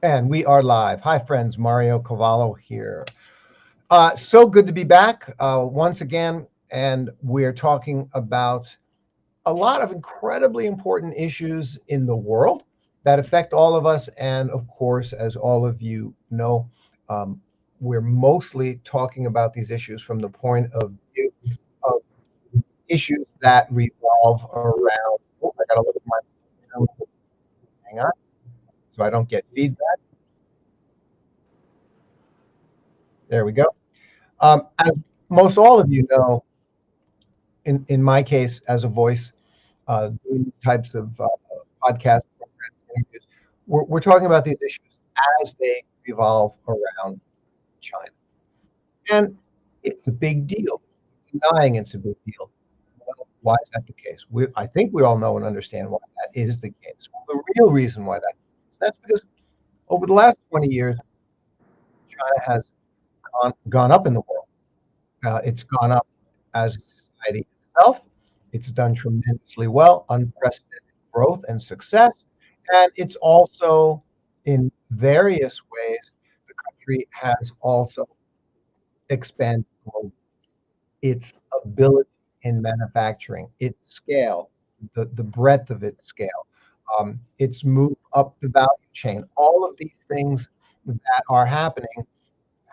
And we are live. Hi, friends. Mario Cavallo here. So good to be back once again. And we're talking about a lot of incredibly important issues in the world that affect all of us. And of course, as all of you know, um, we're mostly talking about these issues from the point of view of issues that revolve around. Oh, I got to look at my. Hang on, so I don't get feedback. There we go. As most all of you know, in my case, as a voice, doing these types of podcast programs, interviews, we're talking about these issues as they revolve around China. And it's a big deal. Denying it's a big deal. Well, why is that the case? I think we all know and understand why that is the case. Well, the real reason why that's because over the last 20 years, China has gone up in the world. It's gone up as a society itself. It's done tremendously well, unprecedented growth and success. And it's also, in various ways, the country has also expanded its ability in manufacturing, its scale, the breadth of its scale, its move up the value chain. All of these things that are happening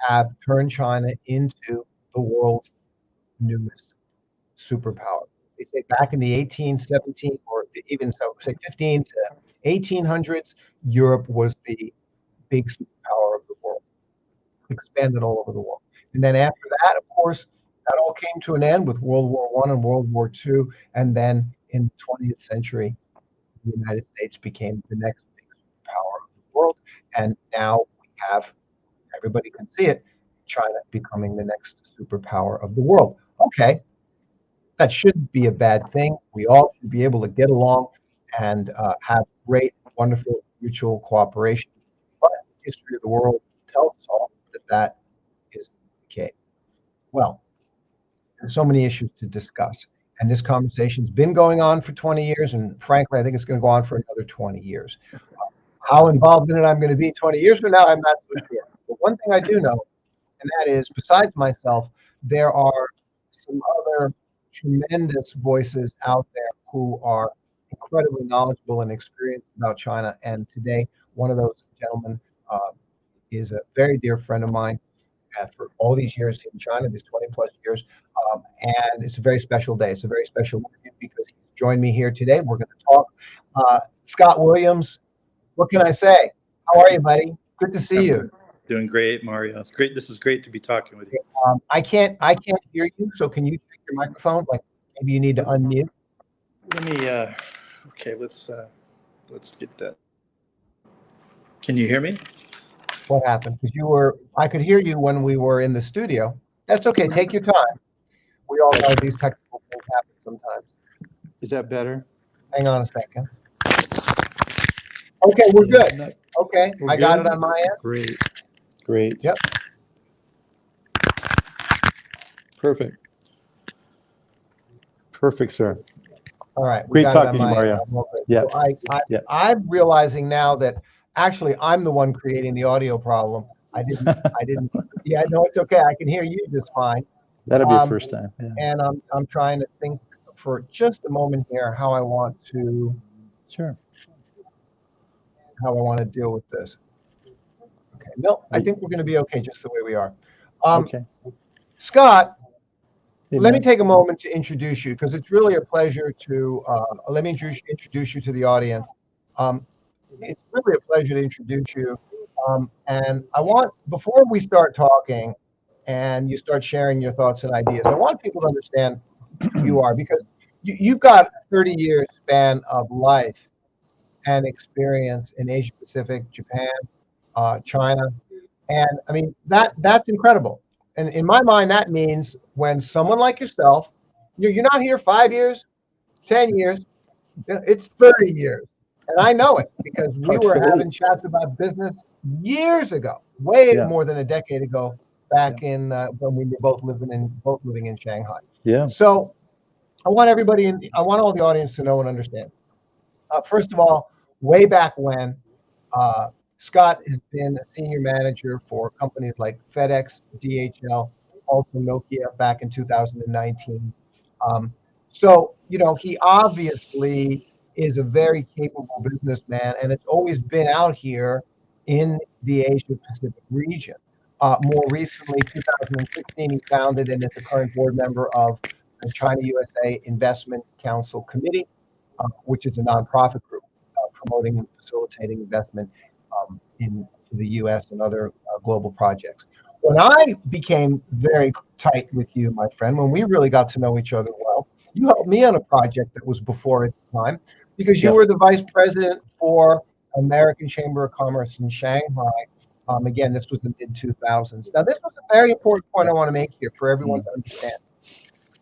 have turned China into the world's newest superpower. They say back in the 1817 or even so, say 15 to 1800s, Europe was the big superpower of the world, expanded all over the world. And then after that, of course, that all came to an end with World War I and World War II. And then in the 20th century, the United States became the next big superpower of the world. And now we have, everybody can see it, China becoming the next superpower of the world. Okay, that shouldn't be a bad thing. We all should be able to get along and have great, wonderful mutual cooperation. But the history of the world tells us all that that isn't the case. Well, there's so many issues to discuss. And this conversation's been going on for 20 years. And frankly, I think it's going to go on for another 20 years. How involved in it I'm going to be 20 years from now, I'm not so sure. But one thing I do know, and that is, besides myself, there are some other tremendous voices out there who are incredibly knowledgeable and experienced about China. And today, one of those gentlemen is a very dear friend of mine for all these years in China, these 20 plus years. And it's a very special day. It's a very special interview because he's joined me here today. We're going to talk. Scott Williams, what can I say? How are you, buddy? Good to see you. Doing great, Mario. It's great. This is great to be talking with you. I can't hear you. So can you check your microphone? Like maybe you need to unmute. Let me. Okay, let's get that. Can you hear me? What happened? Because I could hear you when we were in the studio. That's okay. Take your time. We all know these technical things happen sometimes. Is that better? Hang on a second. Okay, we're good. Okay, I got it on my end. Great. Yep. Perfect, sir. All right. Great talking to you, Mario. Yeah. So I'm realizing now that actually I'm the one creating the audio problem. I didn't. Yeah, no, it's okay. I can hear you just fine. That'll be a first time. Yeah. And I'm trying to think for just a moment here how I want to. Sure. How I want to deal with this. Okay. No, I think we're going to be okay just the way we are. Okay. Scott, let me take a moment to introduce you because it's really a pleasure to let me introduce you to the audience. It's really a pleasure to introduce you. And I want, before we start talking and you start sharing your thoughts and ideas, I want people to understand who you are because you've got a 30-year span of life and experience in Asia Pacific, Japan, China. And I mean, that's incredible. And in my mind, that means when someone like yourself, you're not here 5 years, 10 years, it's 30 years. And I know it because we were having chats about business years ago, way more than a decade ago, back in when we were both living in Shanghai. Yeah. So I want all the audience to know and understand. First of all, way back when, Scott has been a senior manager for companies like FedEx, DHL, also Nokia back in 2019. Um, so, he obviously is a very capable businessman, and it's always been out here in the Asia Pacific region. More recently, 2016, he founded and is the current board member of the China USA Investment Council Committee, which is a nonprofit group promoting and facilitating investment in the U.S. and other global projects. When I became very tight with you, my friend, when we really got to know each other well, you helped me on a project that was before its time because you Yeah. were the vice president for American Chamber of Commerce in Shanghai. Again, this was the mid 2000s. Now, this was a very important point I want to make here for everyone to understand.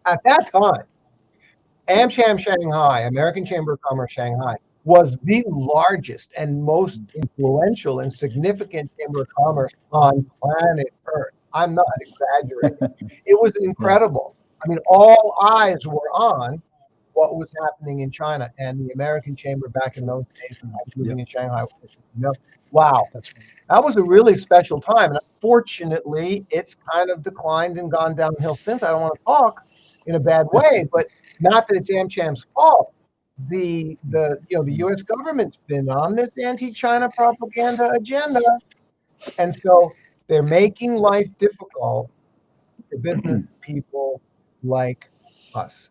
At that time, AmCham Shanghai, American Chamber of Commerce Shanghai, was the largest and most influential and significant chamber of commerce on planet Earth. I'm not exaggerating. It was incredible. I mean, all eyes were on what was happening in China, and the American Chamber back in those days when I was living in Shanghai. Wow, That's right. that was a really special time. And unfortunately, it's kind of declined and gone downhill since. I don't want to talk in a bad way, but not that it's AmCham's fault. The U.S. government's been on this anti-China propaganda agenda, and so they're making life difficult for business people like us.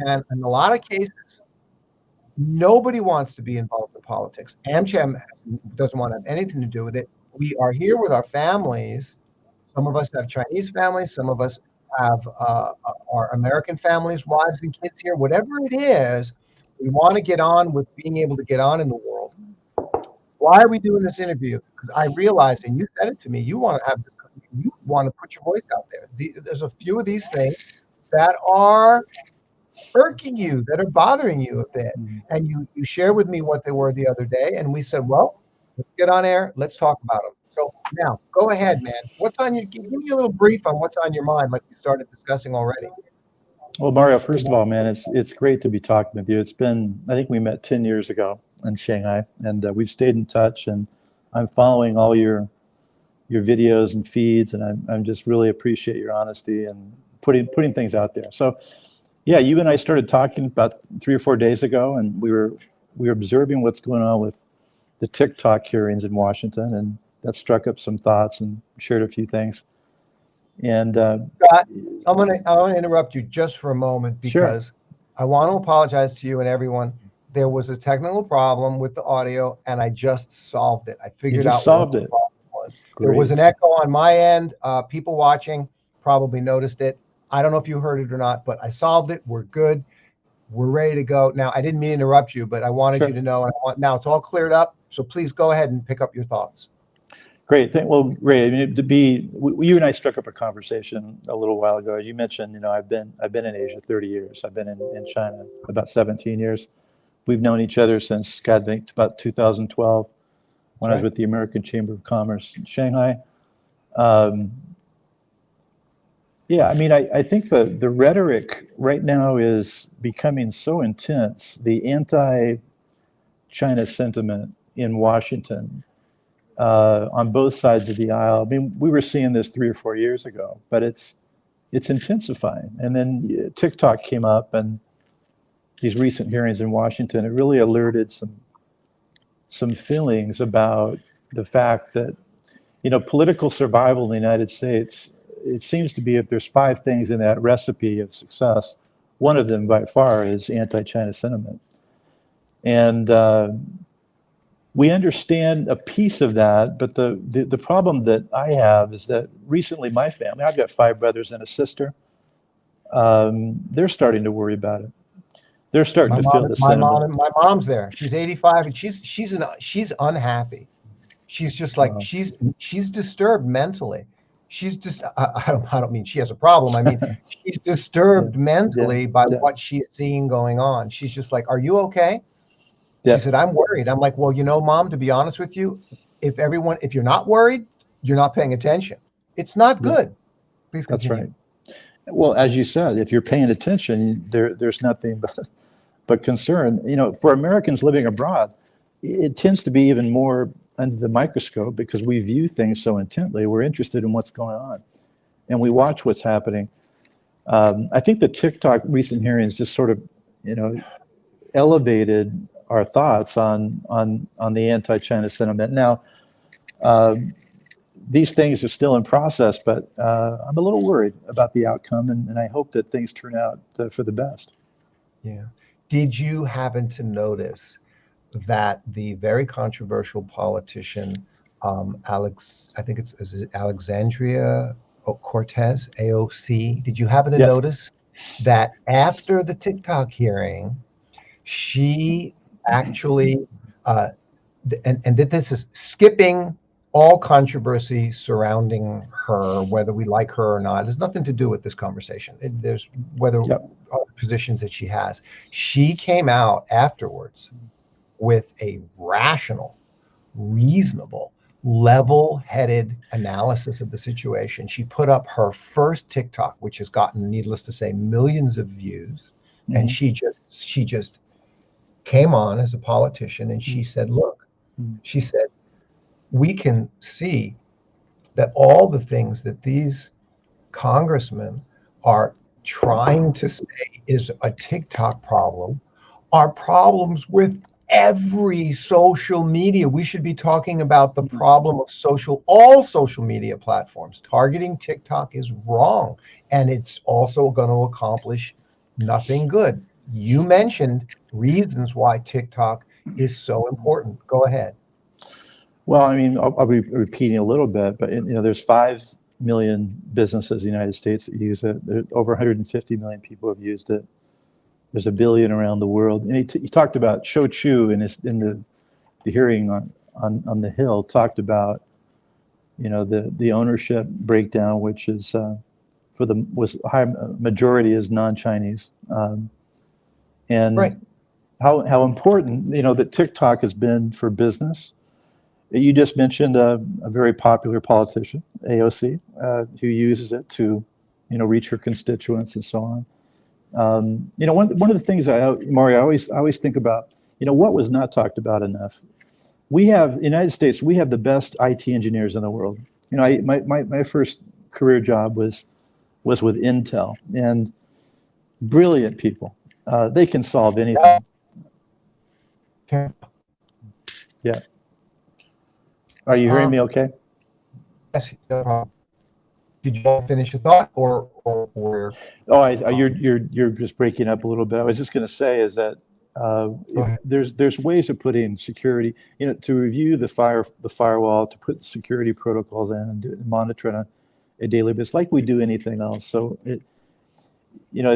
And in a lot of cases, nobody wants to be involved in politics. AmCham doesn't want to have anything to do with it. We are here with our families. Some of us have Chinese families. Some of us have our American families, wives and kids here. Whatever it is, we want to get on with being able to get on in the world. Why are we doing this interview? Because I realized, and you said it to me, you want to put your voice out there. There's a few of these things that are irking you, that are bothering you a bit. And you shared with me what they were the other day, and we said, well, let's get on air, let's talk about them. So now, go ahead, man. Give me a little brief on what's on your mind, like we started discussing already. Well, Mario, first of all, man, it's great to be talking with you. I think we met 10 years ago in Shanghai, and we've stayed in touch, and I'm following all your videos and feeds, and I'm just really appreciate your honesty and putting things out there. So yeah, you and I started talking about 3 or 4 days ago, and we were observing what's going on with the TikTok hearings in Washington, and that struck up some thoughts and shared a few things. And Scott, I want to interrupt you just for a moment because sure. I want to apologize to you and everyone. There was a technical problem with the audio, and I just solved it. I figured out what the problem was. Great. There was an echo on my end. People watching probably noticed it. I don't know if you heard it or not, but I solved it. We're good. We're ready to go. Now, I didn't mean to interrupt you, but I wanted you to know. And now it's all cleared up. So please go ahead and pick up your thoughts. Great. Well, great. I mean, you and I struck up a conversation a little while ago. You mentioned, I've been in Asia 30 years. I've been in China about 17 years. We've known each other since, God, I think about 2012 when I was with the American Chamber of Commerce in Shanghai. Yeah, I mean, I think the rhetoric right now is becoming so intense. The anti-China sentiment in Washington on both sides of the aisle. I mean, we were seeing this 3 or 4 years ago, but it's intensifying. And then TikTok came up, and these recent hearings in Washington, it really alerted some feelings about the fact that, political survival in the United States, it seems to be if there's 5 things in that recipe of success, one of them by far is anti-China sentiment. And we understand a piece of that, but the problem that I have is that recently my family, I've got 5 brothers and a sister, they're starting to worry about it. They're starting to feel the sentiment. My mom's there. She's 85, and she's unhappy. She's just like she's disturbed mentally. She's just I don't mean she has a problem. I mean she's disturbed mentally by what she's seeing going on. She's just like, "Are you okay?" She said, "I'm worried." I'm like, "Well, Mom, to be honest with you, if you're not worried, you're not paying attention. It's not good." Please continue. That's right. Well, as you said, if you're paying attention, there's nothing but concern. For Americans living abroad, it tends to be even more under the microscope because we view things so intently. We're interested in what's going on, and we watch what's happening. I think the TikTok recent hearings just sort of, elevated our thoughts on the anti-China sentiment. Now, these things are still in process, but I'm a little worried about the outcome, and I hope that things turn out for the best. Yeah. Did you happen to notice that the very controversial politician, I think is it Alexandria Cortez, AOC? Did you happen to Yeah, notice that after the TikTok hearing, she actually, uh, and that this is skipping all controversy surrounding her, whether we like her or not. It has nothing to do with this conversation. There's whether yeah, positions that she has. She came out afterwards with a rational, reasonable, level-headed analysis of the situation. She put up her first TikTok, which has gotten, needless to say, millions of views, and mm-hmm. she just came on as a politician, and she said, "Look," she said, "we can see that all the things that these congressmen are trying to say is a TikTok problem are problems with every social media. We should be talking about the problem of all social media platforms. Targeting TikTok is wrong, and it's also going to accomplish nothing good." You mentioned reasons why TikTok is so important. Go ahead. Well, I mean, I'll be repeating a little bit, but there's 5 million businesses in the United States that use it. There, over 150 million people have used it. There's a billion around the world. And he talked about Shou Chu in the hearing on the Hill, talked about the ownership breakdown, which is was high majority is non-Chinese, and Right. how important that TikTok has been for business. You just mentioned a very popular politician, AOC, who uses it to, reach her constituents and so on. One of the things Mario, I always think about, what was not talked about enough. In the United States, we have the best IT engineers in the world. My first career job was with Intel, and brilliant people. They can solve anything. Yeah. Are you hearing me okay? Yes, no problem. Did you want to finish your thought or Oh, you're just breaking up a little bit. I was just going to say is that there's ways of putting security, to review the firewall, to put security protocols in and monitor on a daily basis, like we do anything else. So it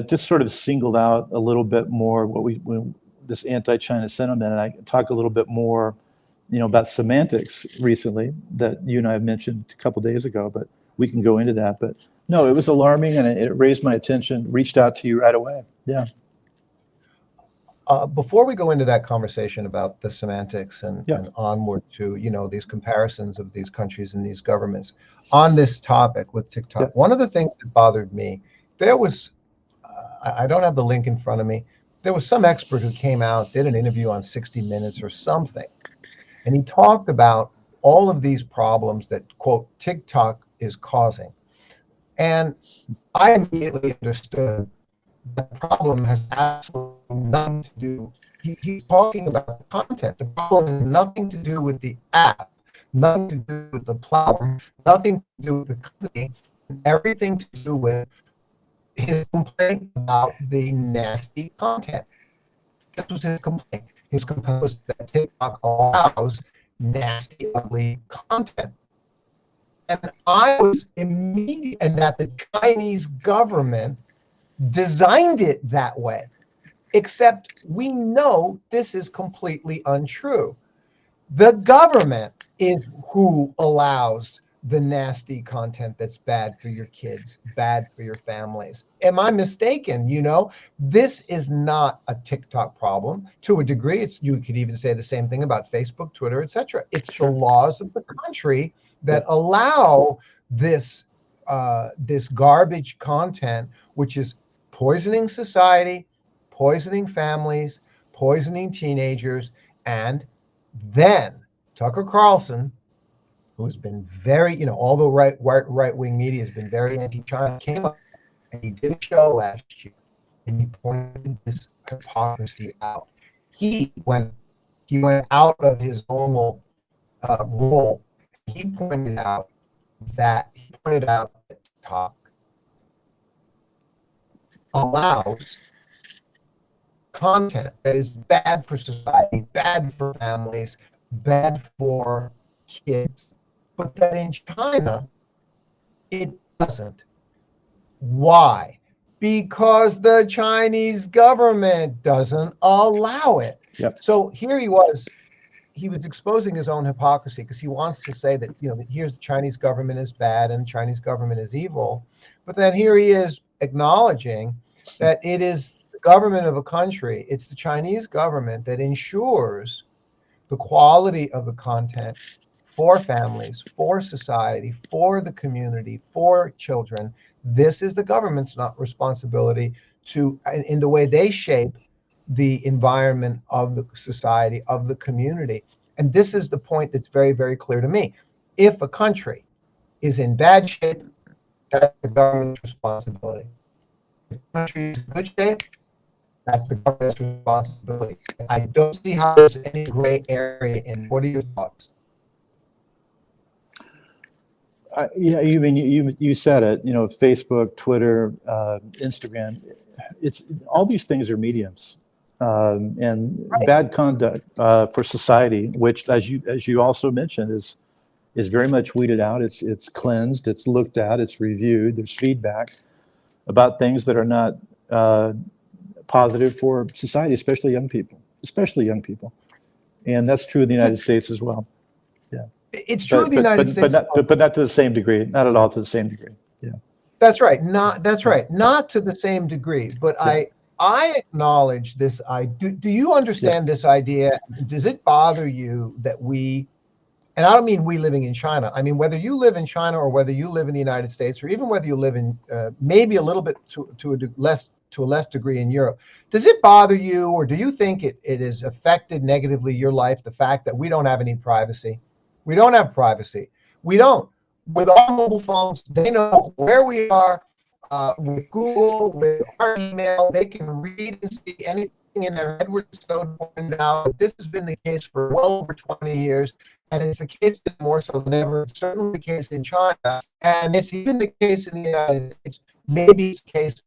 just sort of singled out a little bit more when this anti-China sentiment, and I talk a little bit more, about semantics recently that you and I have mentioned a couple days ago, but we can go into that. But no, it was alarming, and it raised my attention, reached out to you right away. Yeah. Before we go into that conversation about the semantics and onward to these comparisons of these countries and these governments on this topic with TikTok, one of the things that bothered me, there was I don't have the link in front of me. There was some expert who came out, did an interview on 60 Minutes or something, and he talked about all of these problems that, quote, TikTok is causing. And I immediately understood the problem has absolutely nothing to do. He's talking about the content. The problem has nothing to do with the app, nothing to do with the platform, nothing to do with the company, everything to do with his complaint about the nasty content. This was his complaint. His complaint was that TikTok allows nasty, ugly content. And I was immediate, and that the Chinese government designed it that way. Except we know this is completely untrue. The government is who allows the nasty content that's bad for your kids, bad for your families. Am I mistaken? This is not a TikTok problem. To a degree, you could even say the same thing about Facebook, Twitter, etc. It's the laws of the country that allow this garbage content, which is poisoning society, poisoning families, poisoning teenagers, and then Tucker Carlson, who's been very, all the right-wing media has been very anti-China, came up and he did a show last year and he pointed this hypocrisy out. He went out of his normal role. He pointed out that TikTok allows content that is bad for society, bad for families, bad for kids, but that in China, it doesn't. Why? Because the Chinese government doesn't allow it. Yep. So here he was exposing his own hypocrisy because he wants to say that, here's the Chinese government is bad and the Chinese government is evil. But then here he is acknowledging that it is the government of a country, it's the Chinese government that ensures the quality of the content for families, for society, for the community, for children. This is the government's not responsibility in the way they shape the environment of the society, of the community. And this is the point that's very, very clear to me. If a country is in bad shape, that's the government's responsibility. If the country is in good shape, that's the government's responsibility. I don't see how there's any gray area in. What are your thoughts? Yeah, you said it. Facebook, Twitter, Instagram. It's all these things are mediums, and Right. bad conduct for society, which, as you also mentioned, is very much weeded out. It's cleansed. It's looked at. It's reviewed. There's feedback about things that are not positive for society, especially young people. And that's true in the United States as well. Yeah. It's true in the United States, but not to the same degree. Not at all to the same degree. Yeah, that's right. Right. Not to the same degree. But yeah. I acknowledge this. Do you understand this idea? Does it bother you that we, and I don't mean we living in China. I mean whether you live in China or whether you live in the United States, or even whether you live in maybe a little bit to a less degree in Europe. Does it bother you, or do you think it has affected negatively your life? The fact that we don't have any privacy. We don't have privacy. We don't. With our mobile phones, they know where we are. With Google, with our email, they can read and see anything in their Edward Snowden pointed out. This has been the case for well over 20 years, and it's the case more so than ever. It's certainly the case in China, and it's even the case in the United States. Maybe it's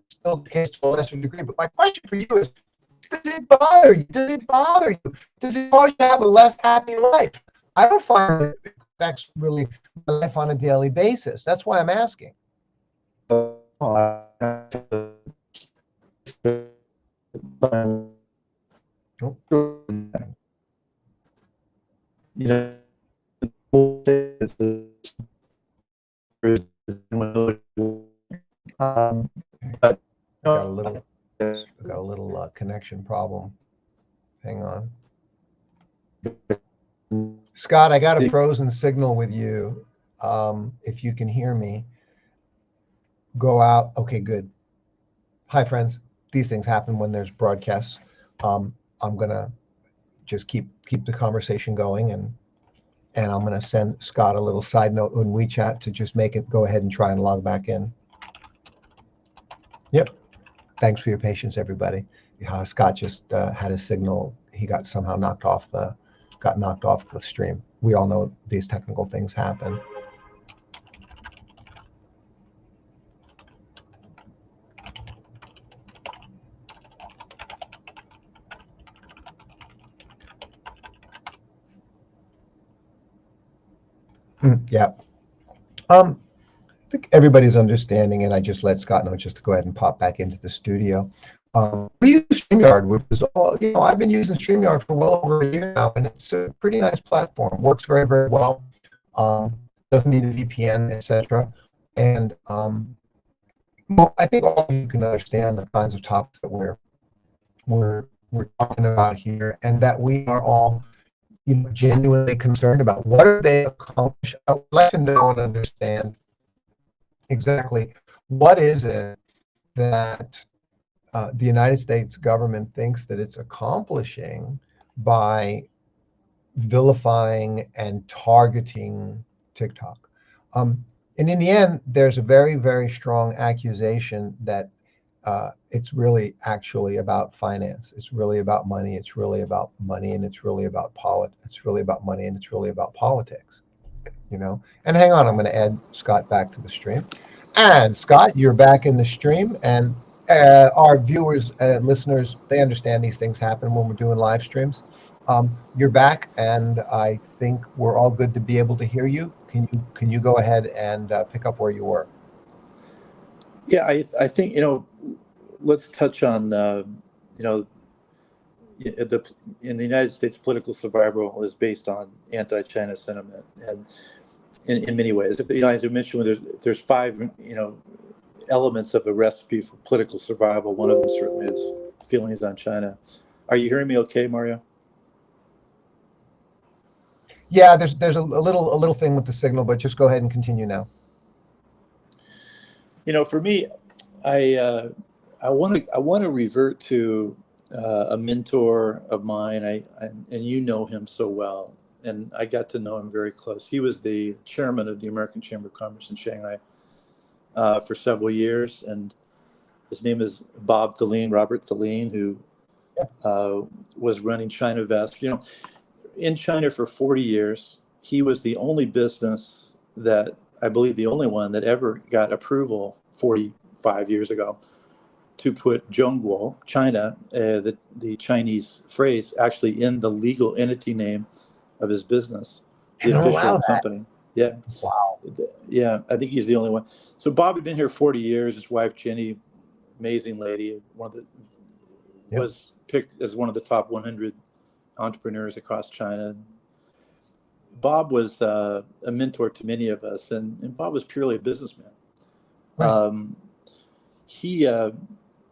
still the case to a lesser degree. But my question for you is, does it bother you? Does it bother you? Does it cause you to have a less happy life? I don't find it affects really life on a daily basis. That's why I'm asking. Got a little connection problem. Hang on. Scott, I got a frozen signal with you. If you can hear me, go out. Okay, good. Hi, friends. These things happen when there's broadcasts. I'm gonna just keep the conversation going, and I'm gonna send Scott a little side note on WeChat to just make it go ahead and try and log back in. Yep. Thanks for your patience, everybody. Scott just had a signal. He got somehow knocked off the stream. We all know these technical things happen. Yeah. I think everybody's understanding, and I just let Scott know just to go ahead and pop back into the studio. We use StreamYard, which is all, I've been using StreamYard for well over a year now, and it's a pretty nice platform. Works very, very well. Doesn't need a VPN, etc. And I think all of you can understand the kinds of topics that we're talking about here, and that we are all genuinely concerned about. What are they accomplish? I would like to know and understand exactly what is it that the United States government thinks that it's accomplishing by vilifying and targeting TikTok. And in the end, there's a very, very strong accusation that it's really actually about finance. It's really about money. It's really about money, and it's really about It's really about money, and it's really about politics. And hang on, I'm going to add Scott back to the stream. And Scott, you're back in the stream, and our viewers, listeners, they understand these things happen when we're doing live streams. You're back, and I think we're all good to be able to hear you. Can you go ahead and pick up where you were? Yeah, I think, let's touch on, the in the United States, political survival is based on anti-China sentiment, and in many ways, as I mentioned, there's five, elements of a recipe for political survival. One of them certainly is feelings on China. Are you hearing me okay, Mario? Yeah, there's a little thing with the signal, but just go ahead and continue now. For me, I want to revert to a mentor of mine. And you know him so well, and I got to know him very close. He was the chairman of the American Chamber of Commerce in Shanghai for several years, and his name is Robert Thelin, who was running China Vest. In China for 40 years. He was the only business that, I believe, the only one that ever got approval 45 years ago to put Zhongguo, China, the Chinese phrase, actually in the legal entity name of his business, the They don't official allow that. company. Yeah. Wow. Yeah, I think he's the only one. So Bob had been here 40 years. His wife, Jenny, amazing lady, was picked as one of the top 100 entrepreneurs across China. Bob was a mentor to many of us, and Bob was purely a businessman. Right. He,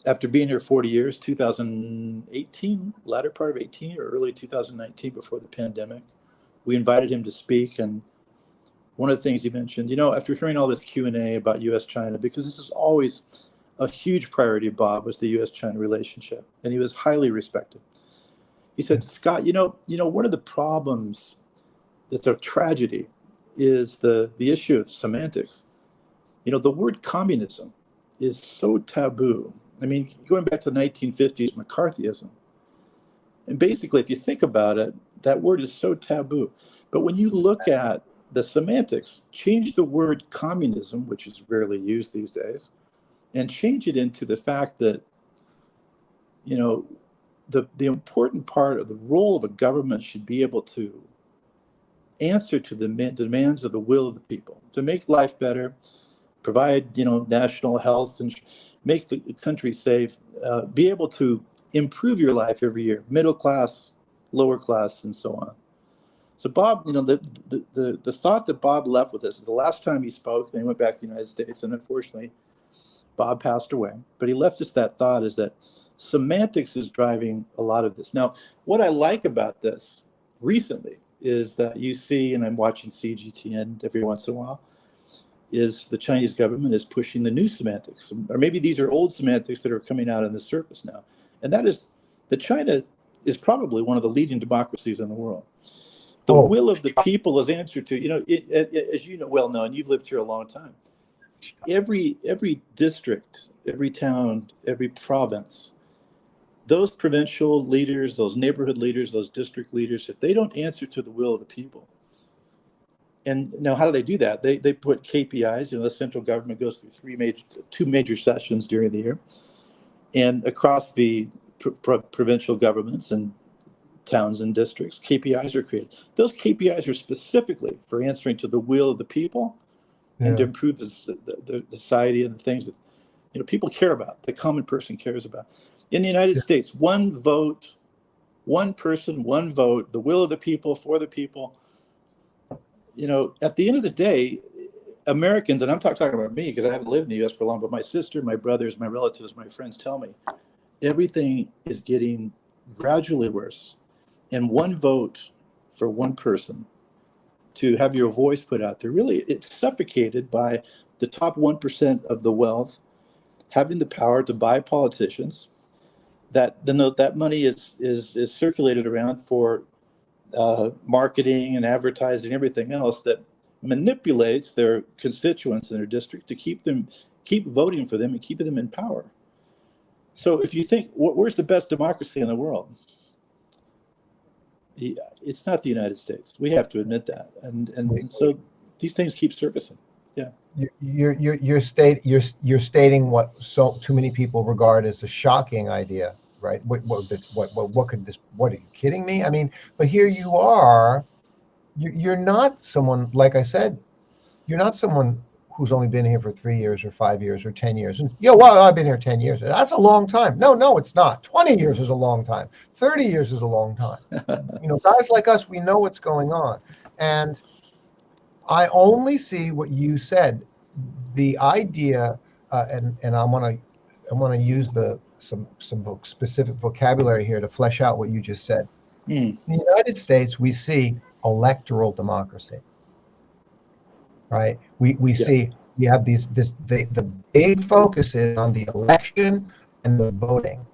after being here 40 years, 2018, latter part of 18 or early 2019, before the pandemic, we invited him to speak. And one of the things he mentioned, after hearing all this Q&A about U.S.-China, because this is always a huge priority of Bob, was the U.S.-China relationship, and he was highly respected. He said, Scott, one of the problems that's a tragedy is the issue of semantics. The word communism is so taboo. I mean, going back to the 1950s, McCarthyism. And basically, if you think about it, that word is so taboo. But when you look at the semantics, change the word communism, which is rarely used these days, and change it into the fact that, the important part of the role of a government should be able to answer to the demands of the will of the people, to make life better, provide national health, and make the country safe, be able to improve your life every year, middle class, lower class, and so on. So Bob, the thought that Bob left with us is the last time he spoke. Then he went back to the United States, and unfortunately, Bob passed away. But he left us that thought, is that semantics is driving a lot of this. Now, what I like about this recently is that you see, and I'm watching CGTN every once in a while, is the Chinese government is pushing the new semantics, or maybe these are old semantics that are coming out on the surface now. And that is that China is probably one of the leading democracies in the world. The will of the people is answered to, as you know, well known, and you've lived here a long time. Every district, every town, every province, those provincial leaders, those neighborhood leaders, those district leaders, if they don't answer to the will of the people, and now how do they do that? They put KPIs. The central government goes through two major sessions during the year, and across the provincial governments and towns and districts, KPIs are created. Those KPIs are specifically for answering to the will of the people, and to improve the society and the things that people care about, the common person cares about. In the United States, one vote, one person, one vote, the will of the people, for the people. At the end of the day, Americans, and I'm talking about me because I haven't lived in the U.S. for long, but my sister, my brothers, my relatives, my friends tell me everything is getting gradually worse. And one vote for one person to have your voice put out there, really, it's suffocated by the top 1% of the wealth having the power to buy politicians. That money is circulated around for marketing and advertising, everything else that manipulates their constituents in their district to keep voting for them and keep them in power. So if you think, where's the best democracy in the world? It's not the United States. We have to admit that, and so these things keep surfacing. Yeah, you're stating what so too many people regard as a shocking idea, right? What could this? What, are you kidding me? I mean, but here you are. You're not someone, like I said, you're not someone who's only been here for 3 years or 5 years or 10 years. And well, I've been here 10 years. That's a long time. No, it's not. 20 years is a long time. 30 years is a long time. Guys like us, we know what's going on. And I only see what you said. The idea, and I want to use some specific vocabulary here to flesh out what you just said. In the United States, we see electoral democracy, right? We see we have the big focus is on the election and the voting,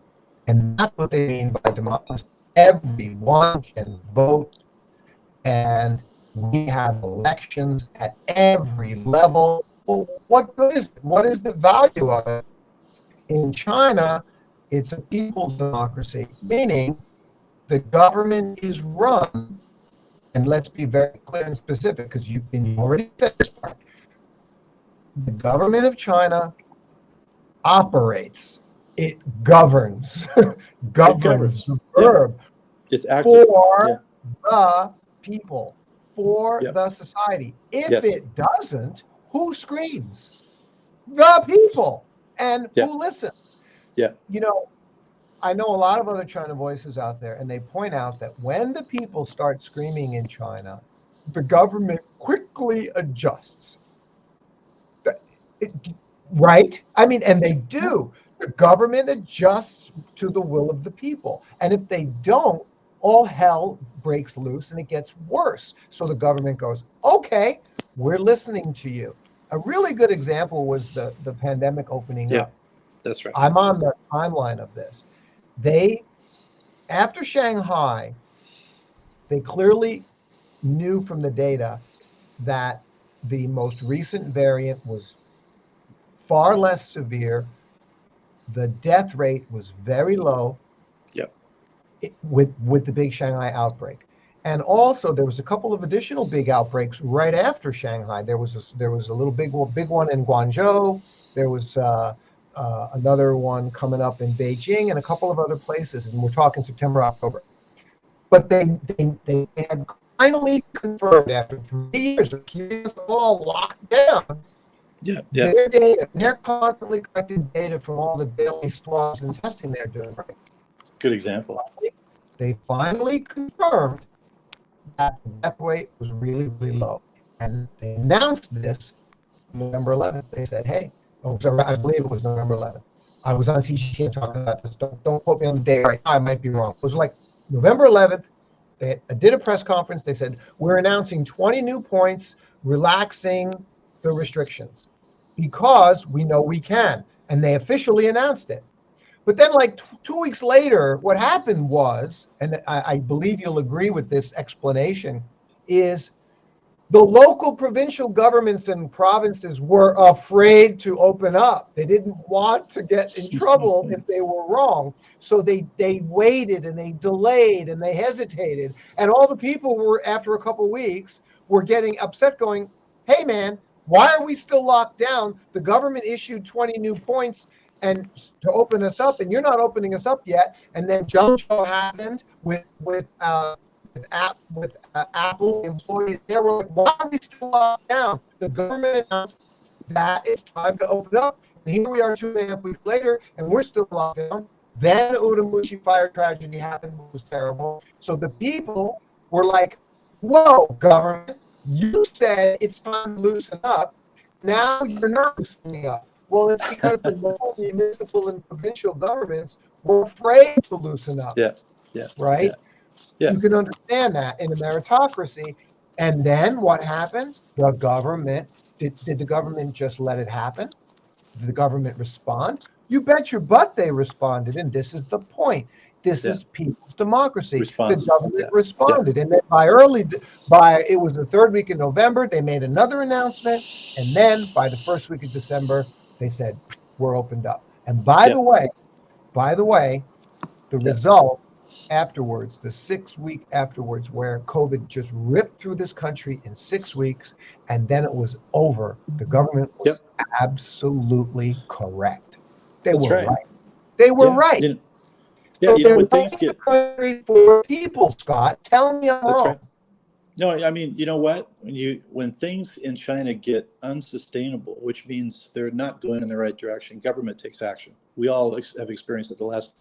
and that's what they mean by democracy. Everyone can vote, and we have elections at every level. Well, what good is it? What is the value of it? In China, it's a people's democracy, meaning the government is run, and let's be very clear and specific, because you already said this part. The government of China operates. It governs. Governs. The verb. It's active. For the people, for the society. If it doesn't, who screams? The people. And who listens? Yeah. I know a lot of other China voices out there, and they point out that when the people start screaming in China, the government quickly adjusts. Right? I mean, and they do. The government adjusts to the will of the people. And if they don't, all hell breaks loose and it gets worse. So the government goes, okay, we're listening to you. A really good example was the pandemic opening up. That's right. I'm on the timeline of this. After Shanghai, they clearly knew from the data that the most recent variant was far less severe. The death rate was very low. With the big Shanghai outbreak. And also there was a couple of additional big outbreaks right after Shanghai. There was a little big one in Guangzhou. There was another one coming up in Beijing and a couple of other places. And we're talking September, October. But they had finally confirmed after 3 years of keeping us all locked down. Their data, they're constantly collecting data from all the daily swabs and testing they're doing. Right? Good example. They finally confirmed that the death rate was really, really low. And they announced this November 11th. They said, hey, I believe it was November 11th. I was on CGTN talking about this. Don't quote me on the day right now. I might be wrong. It was like November 11th. They did a press conference. They said, we're announcing 20 new points, relaxing the restrictions because we know we can. And they officially announced it. But then like 2 weeks later, what happened was, and I believe you'll agree with this explanation, is the local provincial governments and provinces were afraid to open up. They didn't want to get in trouble if they were wrong. So they waited and they delayed and they hesitated. And all the people were, after a couple of weeks, were getting upset going, hey man, why are we still locked down? The government issued 20 new points and to open us up, and you're not opening us up yet. And then Zhengzhou happened with Apple employees. They were like, why are we still locked down? The government announced that it's time to open up, and here we are 2.5 weeks later, and we're still locked down. Then the Uramushi fire tragedy happened, which was terrible. So the people were like, whoa, government, you said it's time to loosen up. Now you're not loosening up. Well, it's because the local municipal and provincial governments were afraid to loosen up. Right? Yeah. You can understand that in a meritocracy. And then what happened? The government, did the government just let it happen? Did the government respond? You bet your butt they responded. And this is the point. this Yeah. is people's democracy. The Response. government Yeah. Yeah. responded. And then it was the third week in November, they made another announcement. And then by the first week of December, they said, we're opened up. And by Yeah. the way, the Yeah. result afterwards, the 6 week afterwards, where COVID just ripped through this country in 6 weeks, and then it was over. The government Yep. was absolutely correct. They That's were right. right. They were Yeah. right. Yeah. So they're When things running the get, country for people, Scott. Tell me I'm that's wrong. right. No, I mean, you know what? When things in China get unsustainable, which means they're not going in the right direction, government takes action. We all have experienced it the last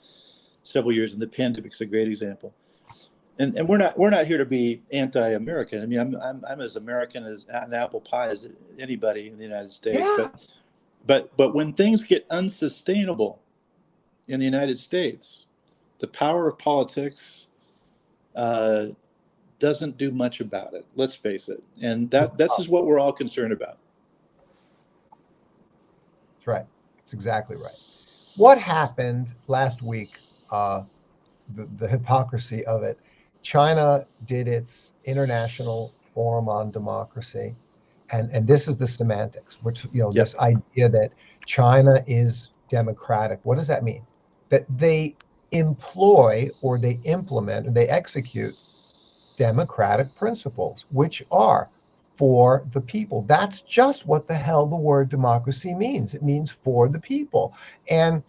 several years, and the pandemic's a great example. And we're not here to be anti-American. I mean, I'm as American as an apple pie as anybody in the United States. Yeah. But when things get unsustainable in the United States, the power of politics uh, doesn't do much about it. Let's face it, and that's just what we're all concerned about. That's right. That's exactly right. What happened last week? The hypocrisy of it. China did its International Forum on Democracy, and this is the semantics, which Yep. this idea that China is democratic. What does that mean? That they employ or they implement or they execute democratic principles, which are for the people. That's just what the hell the word democracy means. It means for the people. And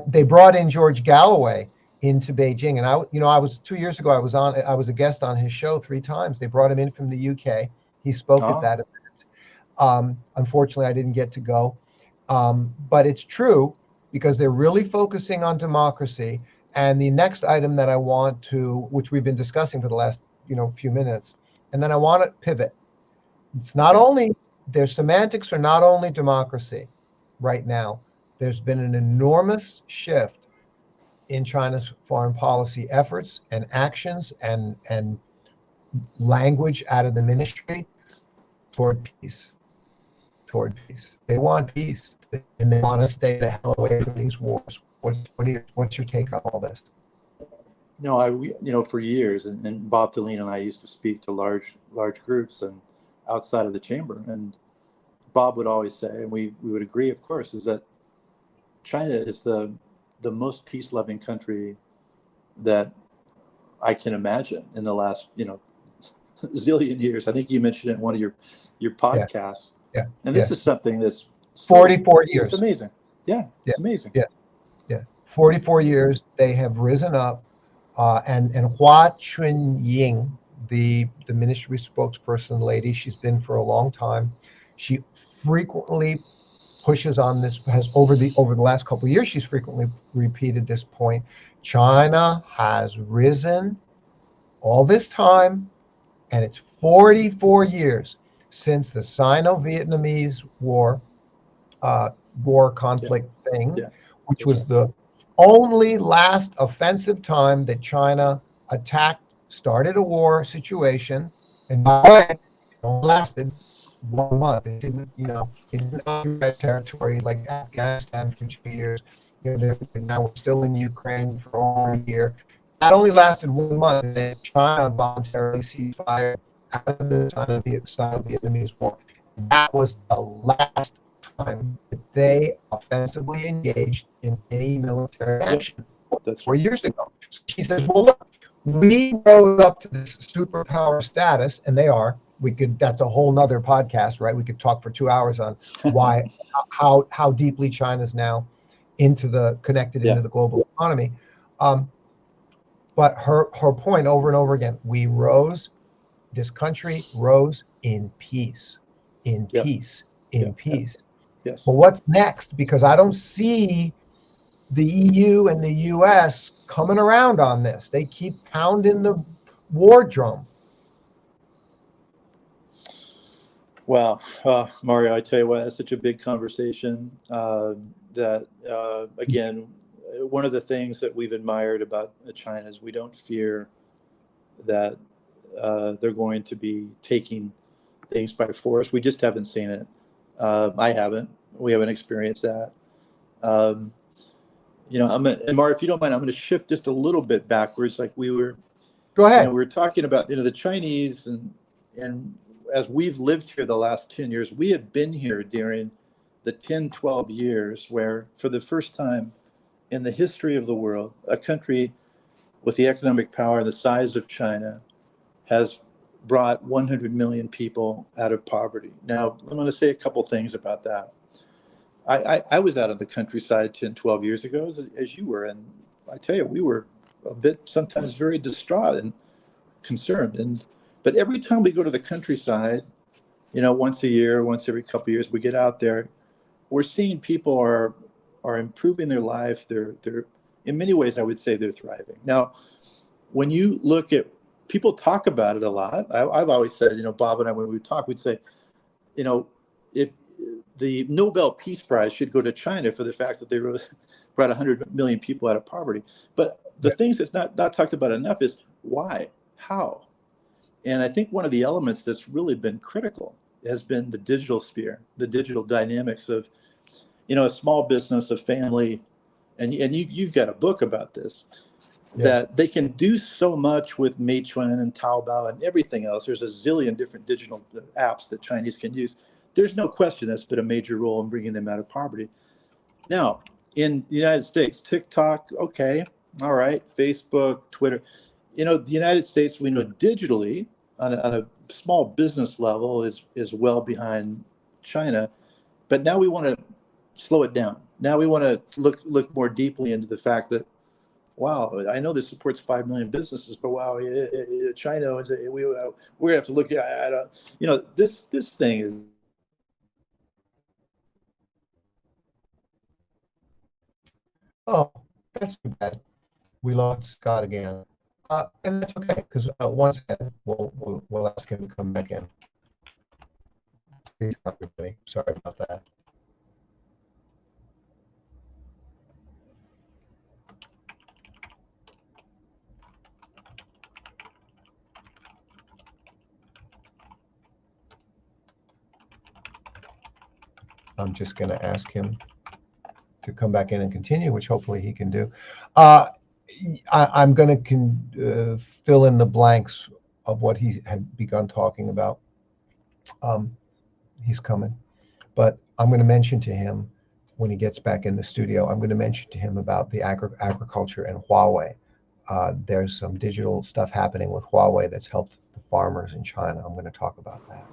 they brought in George Galloway into Beijing, and I was 2 years ago. I was a guest on his show 3 times. They brought him in from the UK. He spoke at Oh, that event. Unfortunately, I didn't get to go, but it's true because they're really focusing on democracy. And the next item that I want to, which we've been discussing for the last few minutes, and then I want to pivot. It's not okay. only their semantics are not only democracy right now. There's been an enormous shift in China's foreign policy efforts and actions and language out of the ministry toward peace. Toward peace. They want peace, and they want to stay the hell away from these wars. What's your take on all this? No, for years, and Bob Deline and I used to speak to large groups and outside of the chamber, and Bob would always say, and we would agree, of course, is that China is the most peace loving country that I can imagine in the last zillion years. I think you mentioned it in one of your Yeah, podcasts, yeah, and yeah. this is something that's 44 it's years. amazing. Yeah, Yeah, it's amazing. yeah, yeah. 44 years they have risen up, and Hua Chunying, the ministry spokesperson lady, she's been for a long time. She frequently pushes on this, has over the last couple of years, she's frequently repeated this point. China has risen all this time, and it's 44 years since the Sino-Vietnamese war Yeah, conflict thing, yeah, which that's was right. the only last offensive time that China started a war situation. And by the way, it only lasted 1 month. It didn't occupy territory like Afghanistan for 2 years. Now we're still in Ukraine for over a year. That only lasted 1 month, and then China voluntarily ceased fire out of the Sino-Vietnamese war. That was the last time that they offensively engaged in any military Yep, action that's 4 years ago. So she says, well, look, we rose up to this superpower status, and they are. That's a whole nother podcast, right? We could talk for 2 hours on how deeply China's now connected yeah, into the global economy. But her point over and over again, this country rose in peace, in yep, peace, in yep, yep, peace. yes. Well, what's next? Because I don't see the EU and the US coming around on this. They keep pounding the war drum. Wow, Mario, I tell you what, that's such a big conversation. That again, one of the things that we've admired about China is we don't fear that they're going to be taking things by force. We just haven't seen it. I haven't. We haven't experienced that. Um, And Mar, if you don't mind, I'm going to shift just a little bit backwards. Like we were, Go we ahead. were talking about, the Chinese, and as we've lived here the last 10 years, we have been here during the 10, 12 years where, for the first time in the history of the world, a country with the economic power the size of China has brought 100 million people out of poverty. Now, I'm going to say a couple things about that. I was out of the countryside 10, 12 years ago, as you were, and I tell you, we were a bit sometimes very distraught and concerned. But every time we go to the countryside, once a year, once every couple of years, we get out there, we're seeing people are improving their life. They're in many ways, I would say, they're thriving. Now, when you look at, people talk about it a lot. I've always said, Bob and I, when we talk, we'd say, if the Nobel Peace Prize should go to China for the fact that they brought 100 million people out of poverty. But the things that's not talked about enough is why, how. And I think one of the elements that's really been critical has been the digital sphere, the digital dynamics of, a small business, a family, and you've got a book about this, that they can do so much with Meituan and Taobao and everything else. There's a zillion different digital apps that Chinese can use. There's no question that's been a major role in bringing them out of poverty. Now, in the United States, TikTok, okay, all right, Facebook, Twitter. The United States, we know digitally, on a small business level, is well behind China. But now we want to slow it down. Now we want to look more deeply into the fact that, wow, I know this supports 5 million businesses, but wow, China, we're gonna have to look at, this thing is. Oh, that's too bad. We lost Scott again. And that's okay, because once again, we'll ask him to come back in. Please, everybody. Sorry about that. I'm just going to ask him to come back in and continue, which hopefully he can do. I'm going to fill in the blanks of what he had begun talking about. He's coming. But I'm going to mention to him when he gets back in the studio, I'm going to mention to him about the agriculture and Huawei. There's some digital stuff happening with Huawei that's helped the farmers in China. I'm going to talk about that.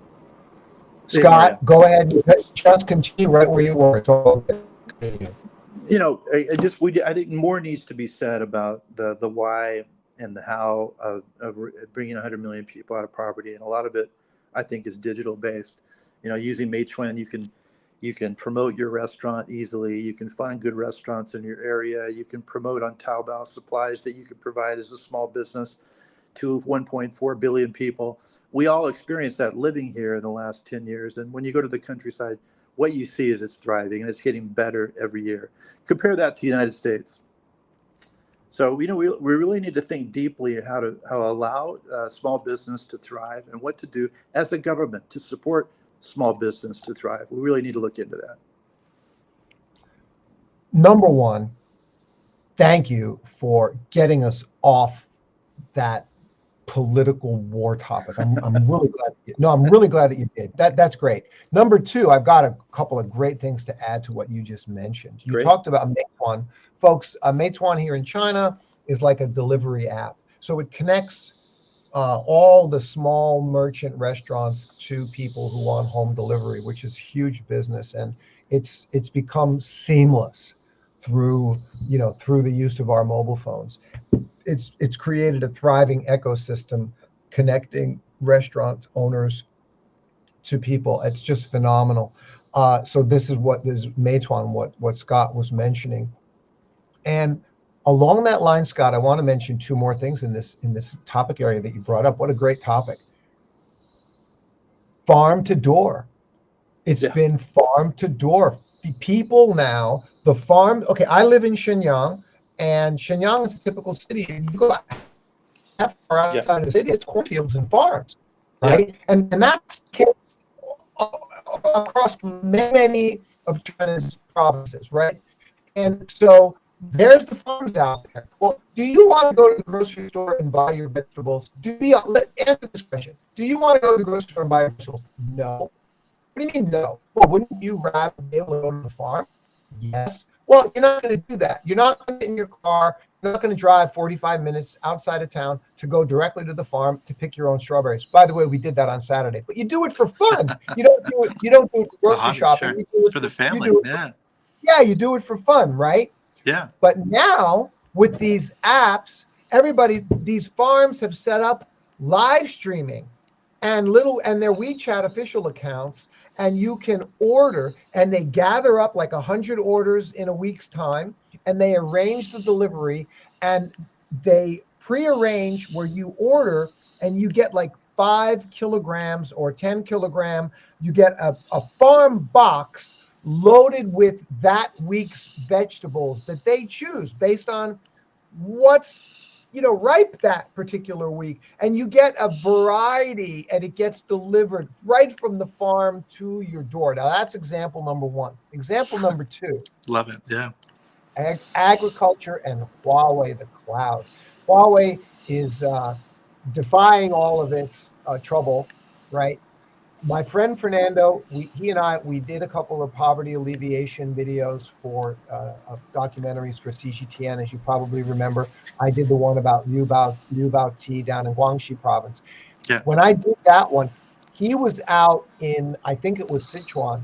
Scott, go ahead. Just continue right where you were. It's all good. I think more needs to be said about the why and the how of bringing 100 million people out of poverty, and a lot of it, I think, is digital based. Using Meituan, you can promote your restaurant easily. You can find good restaurants in your area. You can promote on Taobao supplies that you can provide as a small business to 1.4 billion people. We all experienced that living here in the last 10 years. And when you go to the countryside, what you see is it's thriving and it's getting better every year. Compare that to the United States. So, we really need to think deeply how to allow small business to thrive and what to do as a government to support small business to thrive. We really need to look into that. Number one, thank you for getting us off that political war topic. I'm really glad. I'm really glad that you did. That's great. Number two, I've got a couple of great things to add to what you just mentioned. You talked about Meituan. Folks, Meituan here in China is like a delivery app. So it connects all the small merchant restaurants to people who want home delivery, which is huge business, and it's become seamless through the use of our mobile phones. It's created a thriving ecosystem connecting restaurant owners to people. It's just phenomenal. So this is Meituan, what Scott was mentioning. And along that line, Scott, I want to mention two more things in this topic area that you brought up. What a great topic. Farm to door. It's been farm to door. The people now, the farm, okay, I live in Shenyang, and Shenyang is a typical city. You go half far outside of the city, it's cornfields and farms, right? And that's across many of China's provinces, right? And so There's the farms out there. Well, do you want to go to the grocery store and buy your vegetables? Answer this question. Do you want to go to the grocery store and buy your vegetables? No. What do you mean no? Well, wouldn't you rather be able to go to the farm? Yes. Well, you're not going to do that. You're not going to get in your car. You're not going to drive 45 minutes outside of town to go directly to the farm to pick your own strawberries. By the way, we did that on Saturday, but you do it for fun. You don't do it. You don't do it for grocery hobby, shopping. sure. You do It's it for the you family. do it Yeah. Yeah, you do it for fun, right? Yeah. But now with these apps, these farms have set up live streaming and their WeChat official accounts, and you can order, and they gather up like 100 orders in a week's time, and they arrange the delivery, and they prearrange where you order, and you get like 5 kilograms or 10 kilogram. You get a farm box loaded with that week's vegetables that they choose based on what's ripe that particular week, and you get a variety, and it gets delivered right from the farm to your door. Now that's example number one. Example number two: Love it. Yeah. agriculture and Huawei the cloud. Huawei is defying all of its trouble, right? My friend Fernando, he and I did a couple of poverty alleviation videos for documentaries for CGTN, as you probably remember. I did the one about Liu Bao Tea down in Guangxi province. Yeah. When I did that one, he was out in, I think it was Sichuan,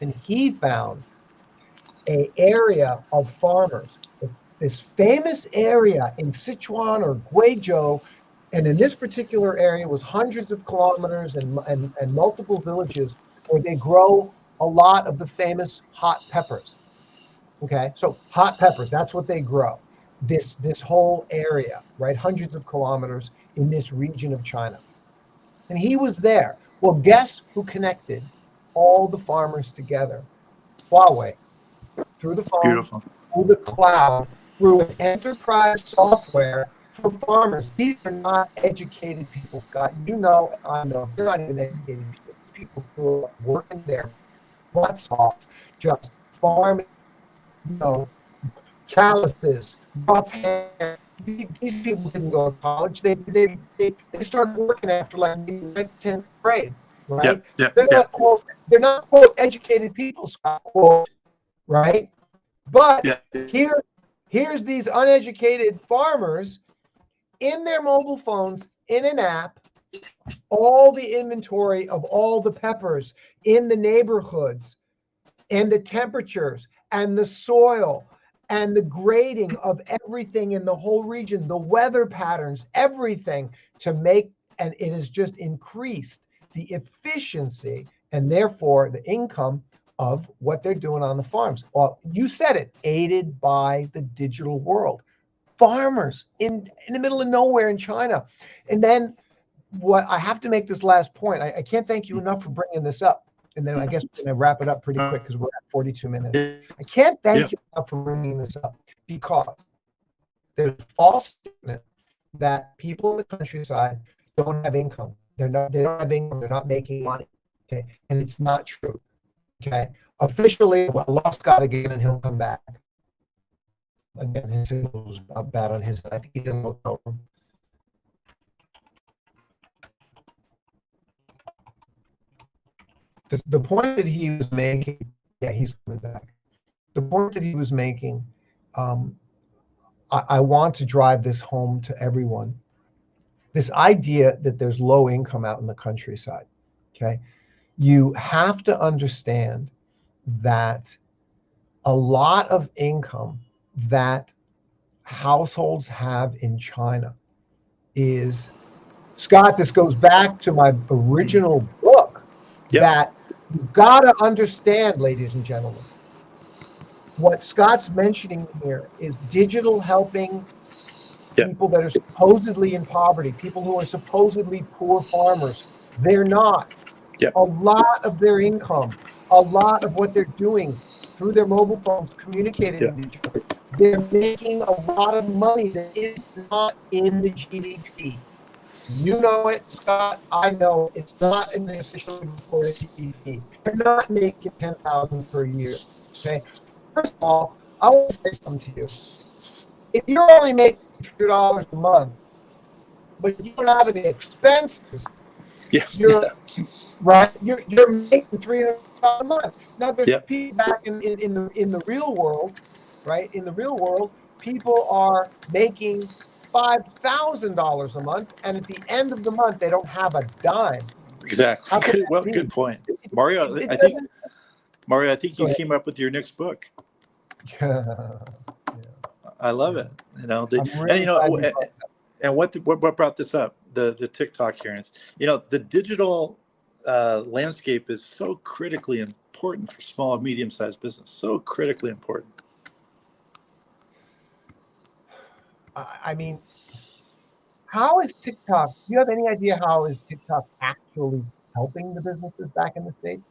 and he found an area of farmers, this famous area in Sichuan or Guizhou. And in this particular area was hundreds of kilometers and multiple villages where they grow a lot of the famous hot peppers. Okay, so hot peppers, that's what they grow. This whole area, right? Hundreds of kilometers in this region of China. And he was there. Well, guess who connected all the farmers together? Huawei. Through the phone, Beautiful. through the cloud, through an enterprise software for farmers. These are not educated people, Scott. You know, I know, they're not even educated people. These people who are working their butts off, just farming, calluses, rough hair. These people didn't go to college. They started working after like 9th, 10th grade, right? Yeah. They're not quote educated people, Scott, quote, right? But here's these uneducated farmers in their mobile phones, in an app, all the inventory of all the peppers in the neighborhoods, and the temperatures and the soil and the grading of everything in the whole region, the weather patterns, everything and it has just increased the efficiency and therefore the income of what they're doing on the farms. Well, you said it, aided by the digital world. Farmers in the middle of nowhere in China. And then I have to make this last point. I can't thank you enough for bringing this up. And then I guess we're going to wrap it up pretty quick because we're at 42 minutes. I can't thank you enough for bringing this up because there's a false statement that people in the countryside don't have income. They don't have income. They're not making money. Okay, and it's not true. Okay, officially, I lost God again, and he'll come back. Again, his signal was bad on his. I think he's in the hotel room. The point that he was making, yeah, he's coming back. The point that he was making, I want to drive this home to everyone. This idea that there's low income out in the countryside, okay? You have to understand that a lot of income that households have in China is, Scott, this goes back to my original book, that you've got to understand, ladies and gentlemen, what Scott's mentioning here is digital helping people that are supposedly in poverty, people who are supposedly poor farmers. They're not. A lot of their income, a lot of what they're doing through their mobile phones, communicating with each other, they're making a lot of money that is not in the GDP. You know it, Scott. I know it's not in the officially reported GDP. They're not making $10,000 per year. Okay. First of all, I want to say something to you. If you're only making $2 a month, but you don't have any expenses, Yeah, you're right. You're making $300 a month. Now, there's yeah, people back in the real world, right? In the real world, people are making $5,000 a month, and at the end of the month, they don't have a dime. exactly. How can Good. that Well, be? good point, It, Mario. it doesn't. Mario, I think Go you ahead. came up with your next book. Yeah, I love yeah. it. You know, I'm and really glad you brought that. and what brought this up? The TikTok hearings. You know, the digital landscape is so critically important for small and medium sized business. So critically important. I mean, how is TikTok? Do you have any idea how is TikTok actually helping the businesses back in the States?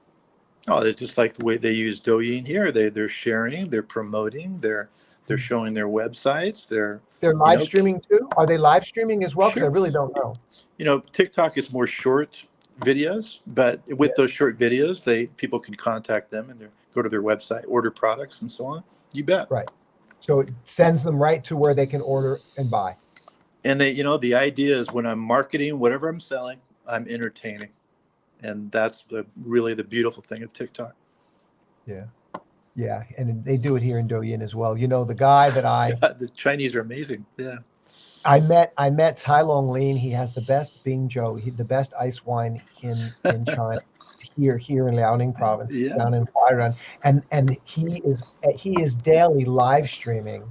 Oh, they just like the way they use Douyin here. They're sharing, they're promoting, they're showing their websites. They're They're you live know streaming too? Are they live streaming as well? Because I sure. really don't know. You know, TikTok is more short videos, but Yeah, with those short videos, people can contact them and they go to their website, order products, and so on. You bet. right. So it sends them right to where they can order and buy. And the idea is when I'm marketing whatever I'm selling, I'm entertaining, and that's really the beautiful thing of TikTok. Yeah. Yeah. And they do it here in Douyin as well. You know, the guy that The Chinese are amazing. Yeah. I met Tai Long Lin. He has the best Bingzhou, the best ice wine in China. Here in Liaoning province, Yeah. down in Huairan, and he is daily live streaming,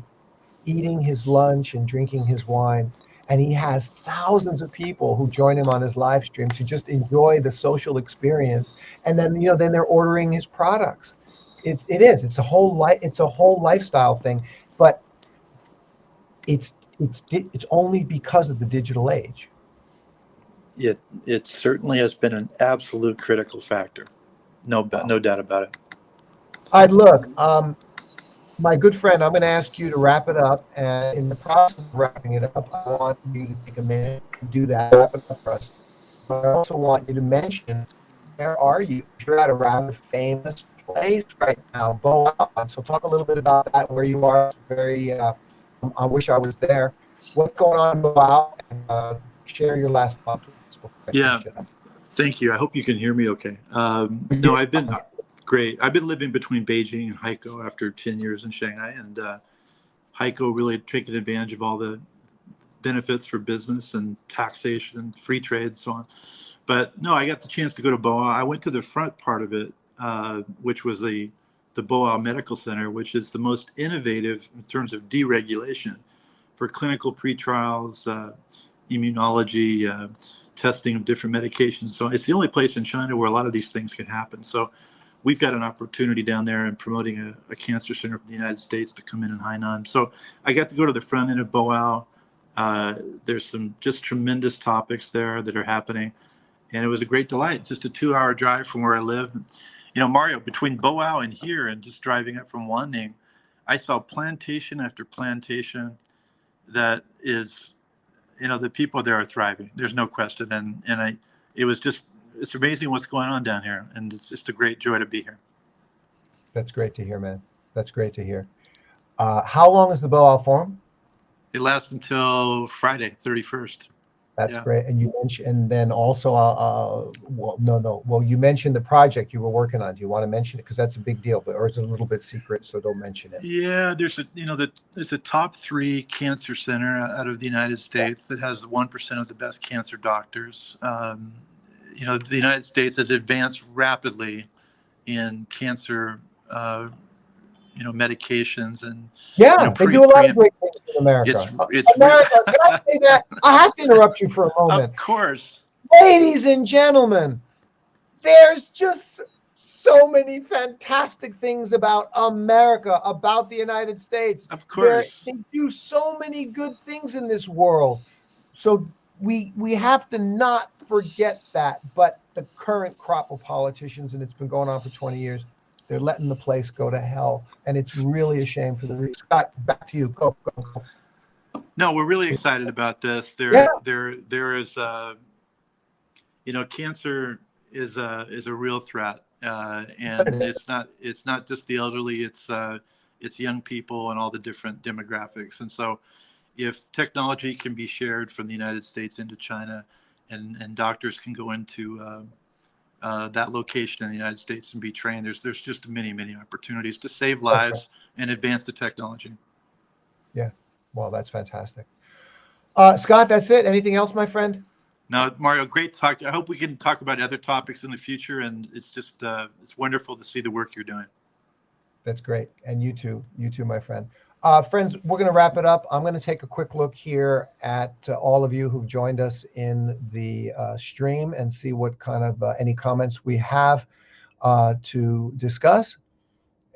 eating his lunch and drinking his wine. And he has thousands of people who join him on his live stream to just enjoy the social experience. And then they're ordering his products. It's a whole lifestyle thing, but it's only because of the digital age. It certainly has been an absolute critical factor. Wow. No doubt about it. All right, look, my good friend, I'm going to ask you to wrap it up. And in the process of wrapping it up, I want you to take a minute and do that, wrap it up for us. But I also want you to mention, where are you? You're at a rather famous place right now, Bow Out. So talk a little bit about that, where you are. It's very, I wish I was there. What's going on in Bow Out? And share your last thoughts with us before I Yeah. finish it up. Thank you. I hope you can hear me okay. We No, do. I've been great. I've been living between Beijing and Haikou after 10 years in Shanghai, and Haikou really taking advantage of all the benefits for business and taxation, free trade, and so on. But no, I got the chance to go to Boa. I went to the front part of it, which was the Boa Medical Center, which is the most innovative in terms of deregulation for clinical pretrials, immunology, testing of different medications. So it's the only place in China where a lot of these things can happen. So we've got an opportunity down there in promoting a cancer center for the United States to come in Hainan. So I got to go to the front end of Boao. There's some just tremendous topics there that are happening. And it was a great delight. Just a 2-hour drive from where I live. You know, Mario, between Boao and here and just driving up from Wanning, I saw plantation after plantation that is, the people there are thriving. There's no question. It was just, it's amazing what's going on down here. And it's just a great joy to be here. That's great to hear, man. That's great to hear. How long is the Bow Out Forum? It lasts until Friday, 31st. That's Yeah. great. And you mentioned, and then also, well, no. Well, you mentioned the project you were working on. Do you want to mention it? Because that's a big deal, but or is it a little bit secret? So don't mention it. Yeah, there's a top 3 cancer center out of the United States that has 1% of the best cancer doctors. The United States has advanced rapidly in cancer, medications and Yeah, they pre do a lot pre. of great things in It's America. it's real. America, can I say that? I have to interrupt you for a Of moment. course, Ladies and gentlemen, there's just so many fantastic things about America, about the United States. of They course. do so many good things in this world. So we have to not forget that. But the current crop of politicians, and it's been going on for 20 years, they're letting the place go to hell. And it's really a shame for the Scott, back to you. Go, go, go. No, we're really excited about this. Yeah, There is cancer is a real threat, but and it is. it's not just the elderly. It's it's young people and all the different demographics. And so if technology can be shared from the United States into China, and doctors can go into that location in the United States and be trained, there's just many opportunities to save That's right. lives and advance the technology. Yeah. Well, that's fantastic. Scott, that's it. Anything else, my friend? Now, Mario, great talk. I hope we can talk about other topics in the future. And it's just it's wonderful to see the work you're doing. That's great. And you too, my friend. Friends, we're going to wrap it up. I'm going to take a quick look here at all of you who've joined us in the stream and see what kind of any comments we have to discuss.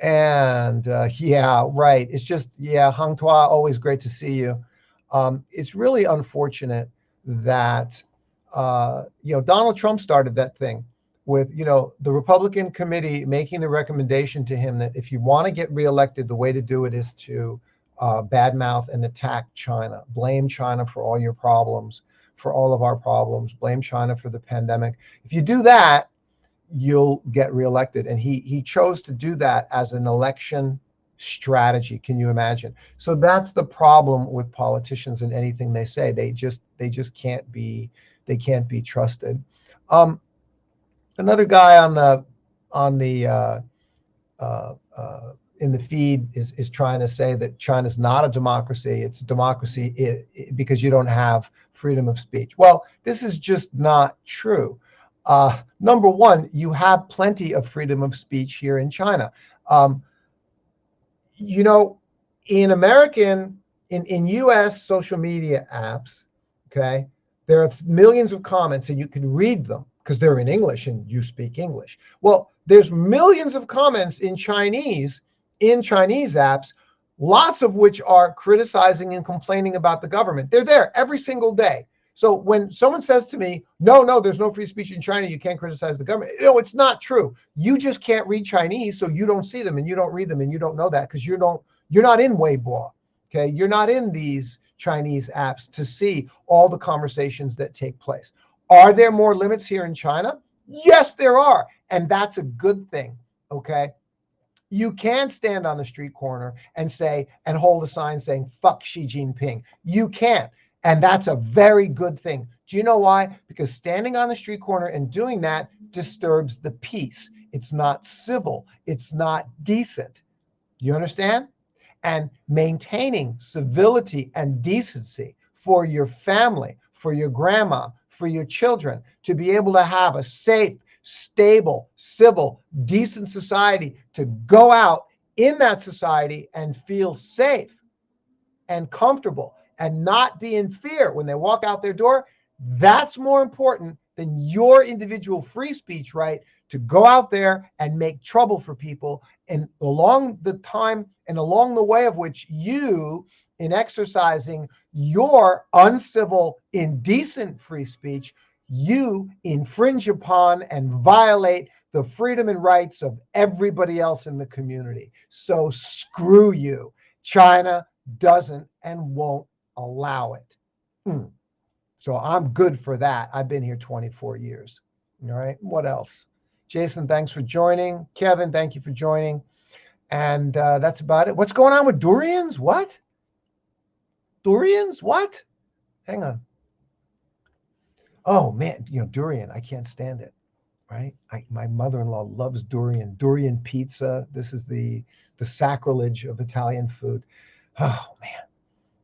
And yeah, right. It's just, yeah, Hang Tuo, always great to see you. It's really unfortunate that, Donald Trump started that thing with, the Republican committee making the recommendation to him that if you want to get reelected, the way to do it is to badmouth and attack China, blame China for all your problems, for all of our problems, blame China for the pandemic. If you do that, you'll get reelected. And he chose to do that as an election strategy. Can you imagine? So that's the problem with politicians and anything they say. They just can't be trusted. Another guy on the in the feed is trying to say that China's not a democracy. It's a democracy because you don't have freedom of speech. Well, this is just not true. Number one, you have plenty of freedom of speech here in China. You know, in US social media apps, okay, there are millions of comments and you can read them because they're in English and you speak English. Well, there's millions of comments in Chinese apps, lots of which are criticizing and complaining about the government. They're there every single day. So when someone says to me, no, there's no free speech in China, you can't criticize the government. No, it's not true. You just can't read Chinese, so you don't see them and you don't read them and you don't know that because you're not in Weibo. Okay, you're not in these Chinese apps to see all the conversations that take place. Are there more limits here in China? Yes, there are. And that's a good thing. Okay. You can stand on the street corner and hold a sign saying, fuck Xi Jinping. You can. And that's a very good thing. Do you know why? Because standing on the street corner and doing that disturbs the peace. It's not civil. It's not decent. You understand? And maintaining civility and decency for your family, for your grandma, for your children, to be able to have a safe, stable, civil, decent society, to go out in that society and feel safe and comfortable and not be in fear when they walk out their door. That's more important than your individual free speech right to go out there and make trouble for people. And along the time and along the way of which you, in exercising your uncivil, indecent free speech, you infringe upon and violate the freedom and rights of everybody else in the community. So screw you. China doesn't and won't allow it. So I'm good for that. I've been here 24 years. All right. What else? Jason, thanks for joining. Kevin, thank you for joining. And that's about it. What's going on with durians? What? Durians? What? Hang on. Oh, man. Durian. I can't stand it. Right? My mother-in-law loves durian. Durian pizza. This is the sacrilege of Italian food. Oh, man.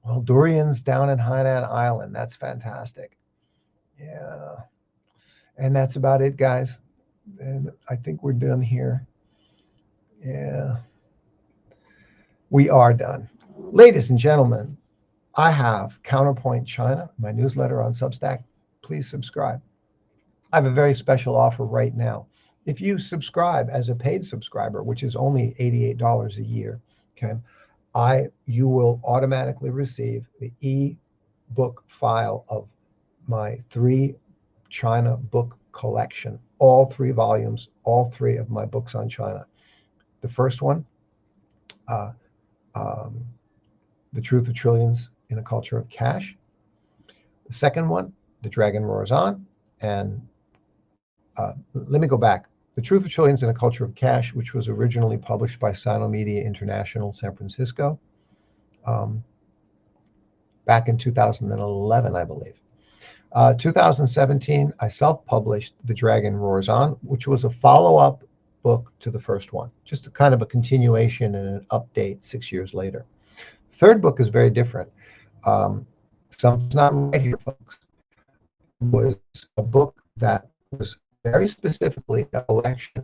Well, durians down in Hainan Island. That's fantastic. Yeah. And that's about it, guys. And I think we're done here. Yeah. We are done. Ladies and gentlemen, I have Counterpoint China, my newsletter on Substack. Please subscribe. I have a very special offer right now. If you subscribe as a paid subscriber, which is only $88 a year, okay, you will automatically receive the e-book file of my 3 China book collection, all 3 volumes, all 3 of my books on China. The first one, The Truth of Trillions in a Culture of Cash. The second one, The Dragon Roars On. And let me go back. The Truth of Trillions and a Culture of Cash, which was originally published by Sino-Media International, San Francisco, back in 2011, I believe. 2017, I self-published The Dragon Roars On, which was a follow-up book to the first one, just a kind of a continuation and an update 6 years later. Third book is very different. Something's not right here, folks. It was a book that was very specifically a collection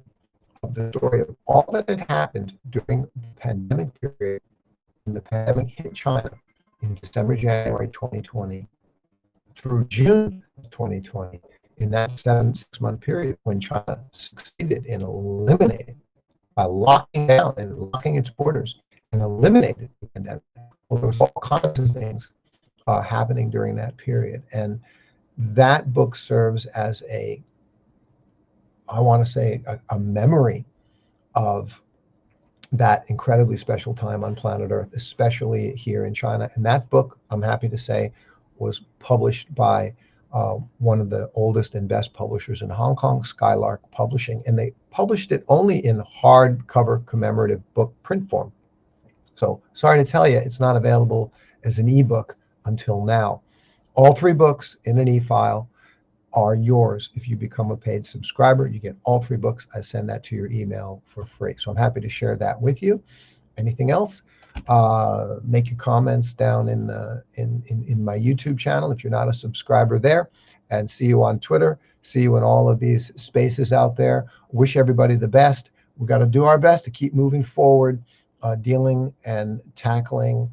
of the story of all that had happened during the pandemic period when the pandemic hit China in December, January 2020 through June of 2020, in that 6-month period when China succeeded in eliminating, by locking down and locking its borders, and eliminated the pandemic. Well, there was all kinds of things happening during that period. And that book serves as I want to say, a memory of that incredibly special time on planet Earth, especially here in China. And that book, I'm happy to say, was published by one of the oldest and best publishers in Hong Kong, Skylark Publishing, and they published it only in hardcover commemorative book print form. So sorry to tell you, it's not available as an ebook until now. All 3 books in an e-file are yours. If you become a paid subscriber, you get all 3 books. I send that to your email for free. So I'm happy to share that with you. Anything else? Make your comments down in my YouTube channel if you're not a subscriber there, and see you on Twitter. See you in all of these spaces out there. Wish everybody the best. We've got to do our best to keep moving forward, dealing and tackling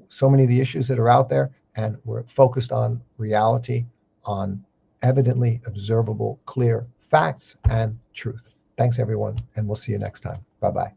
so many of the issues that are out there, and we're focused on reality, on evidently observable, clear facts and truth. Thanks, everyone, and we'll see you next time. Bye-bye.